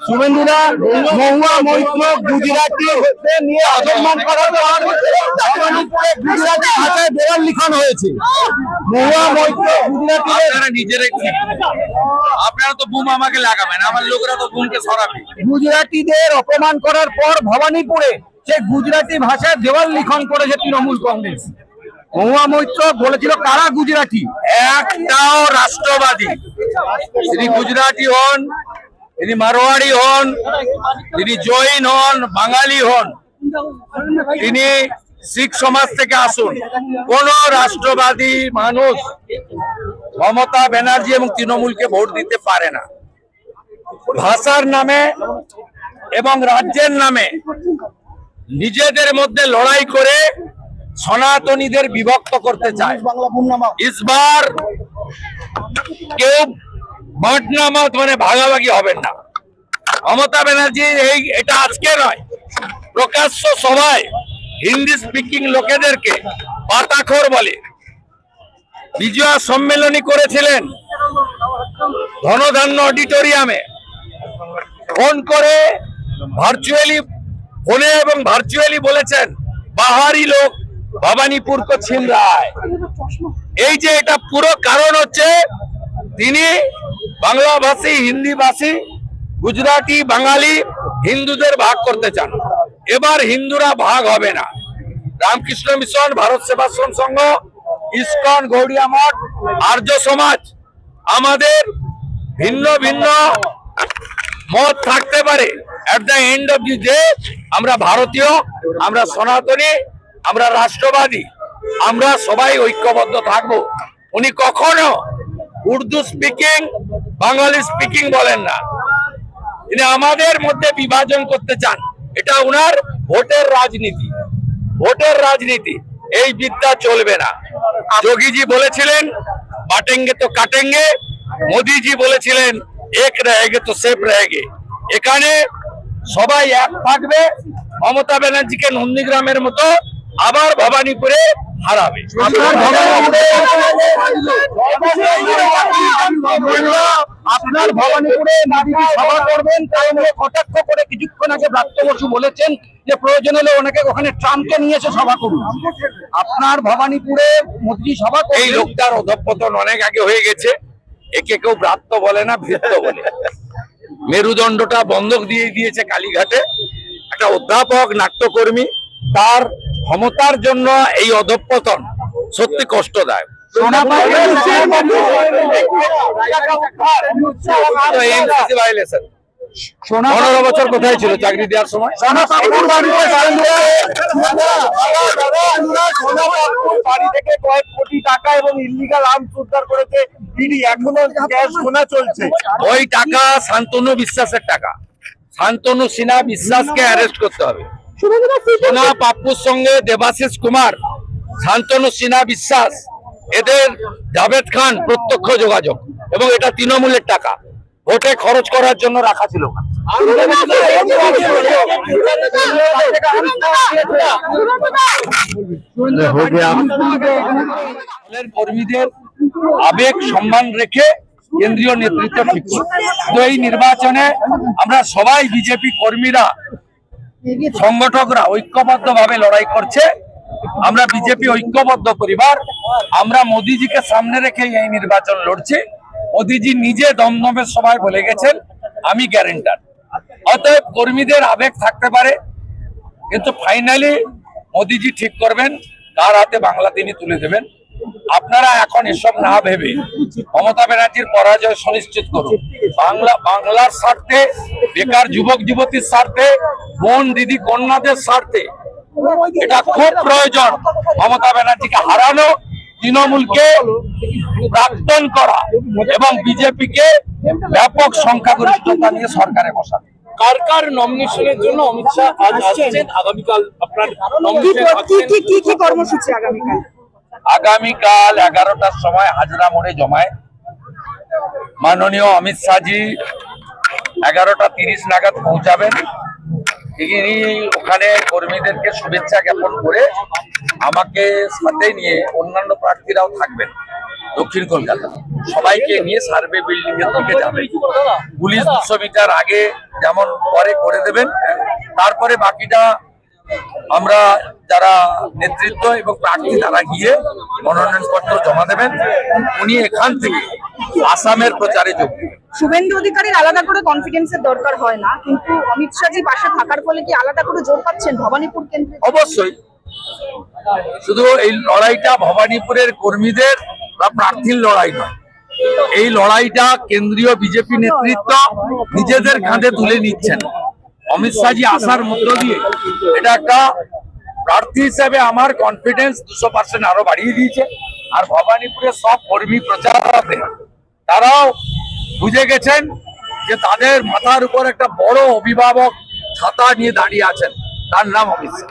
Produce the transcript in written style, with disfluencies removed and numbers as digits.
শুভেন্দুরা মহুয়া মৈত্র গুজরাটি নিয়ে অসম্মান করার পর গুজরাটি ভাষায় দেওয়াল লিখন হয়েছে। মহুয়া মৈত্র গুজরাটিদের নিজেরাই আপনারা তো বুম আমাকে লাগাবেন, আমার লোকেরা তো বুমকে সরাবে। গুজরাটিদের অপমান করার পর ভবানীপুরে সেই গুজরাটি ভাষায় দেওয়াল লিখন করেছে তৃণমূল কংগ্রেস। মহুয়া মৈত্র বলেছিল কারা গুজরাটি, একটাও রাষ্ট্রবাদী, তিনি গুজরাটি হন, তিনি মারোয়াড়ি হন, তিনি জৈন হন, বাঙালি হন, তিনি শিখ সমাজ থেকে আসুন, কোন রাষ্ট্রবাদী মানুষ মমতা ব্যানার্জি এবং তৃণমূলকে ভোট দিতে পারে না। ভাষার নামে এবং রাজ্যের নামে নিজেদের মধ্যে লড়াই করে সনাতনীদের বিভক্ত করতে চায়। ইসবার কেউ বাঁটনামত মানে ভাগাভাগি হবেন না। মমতা ব্যানার্জি এটা আজকে নয়, প্রকাশ্য সভায় হিন্দি স্পিকিং লোকেদেরকে পাতাখোর বলে। বিজয়া সম্মেলনী করেছিলেন ধনধান্য অডিটোরিয়ামে, ফোন করে ভার্চুয়ালি ফোনে এবং ভার্চুয়ালি বলেছেন বাহারি লোক ভবানীপুর কো ছিন রা হ্যায়। এই যে এটা পুরো কারণ হচ্ছে তিনি বাংলাভাষী, হিন্দিভাষী, গুজরাটি, বাঙালি হিন্দুদের ভাগ করতে চান। এবার হিন্দুরা ভাগ হবে না। রামকৃষ্ণ মিশন, ভারত সেবাশ্রম সংঘ, ইসকন, গৌড়িয়া মঠ, আর্য সমাজ, আমাদের ভিন্ন ভিন্ন মত থাকতে পারে, at the end of the day আমরা ভারতীয়, আমরা সনাতনী, আমরা রাষ্ট্রবাদী, আমরা সবাই ঐক্যবদ্ধ থাকব। উনি কখনো উর্দু স্পিকিং, বাঙালি স্পিকিং বলেন না। তিনি আমাদের মধ্যে বিভাজন করতে চান। এটা উনার ভোটের রাজনীতি, ভোটের রাজনীতি। এই বিদ্যা চলবে না। যোগীজি বলেছিলেন বাটেঙ্গে তো কাটেঙ্গে, মোদিজি বলেছিলেন এক রহেগে তো সেফ রহেগে। এখানে সবাই এক থাকবে। মমতা ব্যানার্জিকে নন্দীগ্রামের মতো আবার ভবানীপুরে হারাবে। আপনার ভবানীপুরে সভা করবেন, তাই নিয়ে কটাক্ষ করে কিছুক্ষণ আগে ব্রাত্য বসু বলেছেন যে প্রয়োজন হলে ওনাকে ওখানে ট্রাম্পকে নিয়ে এসে সভা করুন। আপনার ভবানীপুরে মোদী সভা, এই লোকটার অধঃপতন অনেক আগে হয়ে গেছে। একে কেউ ব্রাত্য বলে না, ভৃত্য বলে। মেরুদণ্ডটা বন্ধক দিয়ে দিয়েছে কালীঘাটে। একটা অধ্যাপক, নাট্যকর্মী, তার ক্ষমতার জন্য এই অধঃপতন সত্যি কষ্টদায়ক। 15 বছর কোথায় ছিল চাকরি দেওয়ার সময়? বাড়ি থেকে কয়েক কোটি টাকা এবং ইল্লিগাল আর্মস উদ্ধার করেছে ইডি, এখনো ক্যাশ গোনা চলছে। ওই টাকা শান্তনু বিশ্বাসের টাকা। শান্তনু সিনহা বিশ্বাসকে অ্যারেস্ট করতে হবে। সোনা পাপ্পুর সঙ্গে দেবাশিস কুমার, শান্তনু সিনহা বিশ্বাস, এদের জাভেদ খান প্রত্যক্ষ যোগাযোগ, এবং এটা তৃণমূলের টাকা ভোটে খরচ করার জন্য রাখা ছিল। কর্মীদের আবেগ সম্মান রেখে কেন্দ্রীয় নেতৃত্ব ঠিক করবে। তো এই নির্বাচনে আমরা সবাই, বিজেপি কর্মীরা, সংগঠকরা ঐক্যবদ্ধ ভাবে লড়াই করছে। আমরা বিজেপি ঐক্যবদ্ধ পরিবার, আমরা মোদিজিকে সামনে রেখে এই নির্বাচন লড়ছি। মোদিজি নিজে দমদমের সভায় বলে গেছেন আমি গ্যারেন্টার। অতএব কর্মীদের আবেগ থাকতে পারে, কিন্তু ফাইনালি মোদিজি ঠিক করবেন কার হাতে বাংলা তিনি তুলে দেবেন। আপনারা এখন এসব না ভেবে মমতা ব্যানার্জির পরাজয় সুনিশ্চিত করুন। বাংলার স্বার্থে, বেকার যুবক যুবতীর স্বার্থে, বোন দিদি কন্যাদের স্বার্থে এটা খুব প্রয়োজন। মমতা ব্যানার্জিকে হারানো, তৃণমূলকে প্রাক্তন করা এবং বিজেপিকে ব্যাপক সংখ্যাগরিষ্ঠতা নিয়ে সরকারে বসানো। কার কার নমিনেশনের জন্য অমিত শাহ আজ আসছেন? আগামীকাল আপনার কি কর্মসূচি? আগামীকাল 11টার সময় হাজরা মোড়ে জমায় মাননীয় অমিত শাহজি 11টা 30 নাগাদ পৌঁছাবেন। তিনি ওখানে কর্মীদেরকে শুভেচ্ছা জ্ঞাপন করে আমাকে সাথে নিয়ে অন্যান্য প্রার্থীরাও থাকবেন দক্ষিণ কলকাতা। সবাইকে নিয়ে সার্ভে বিল্ডিং এর দিকে যাবেন। পুলিশ 200 মিটার আগে যেমন করে দেবেন, তারপরে বাকিটা আমরা যারা নেতৃত্ব এবং প্রার্থী তারা গিয়ে মনোনয়নপত্র জমা দেবেন। উনি এখান থেকে আসামের প্রচারে যোগ দেবেন। শুভেন্দু অধিকারীর আলাদা করে কনফিডেন্সের দরকার হয় না, কিন্তু অমিত শাহজি পাশে থাকার ফলে কি আলাদা করে জোর পাচ্ছেন ভবানীপুর কেন্দ্রে? অবশ্যই, শুধু এই লড়াইটা ভবানীপুরের কর্মীদের বা প্রার্থীর লড়াই নয়, এই লড়াইটা কেন্দ্রীয় বিজেপি নেতৃত্ব নিজেদের কাঁধে তুলে নিচ্ছেন। অমিত শাহজি আসার মধ্য দিয়ে এটা একটা প্রার্থী হিসেবে আমার কনফিডেন্স 200% আরো বাড়িয়ে দিয়েছে। আর ভবানীপুরের সব কর্মী প্রচারকদের তারাও বুঝে গেছেন যে তাদের মাথার উপর একটা বড় অভিভাবক ছাতা নিয়ে দাঁড়িয়ে আছেন, তার নাম অমিত শাহ।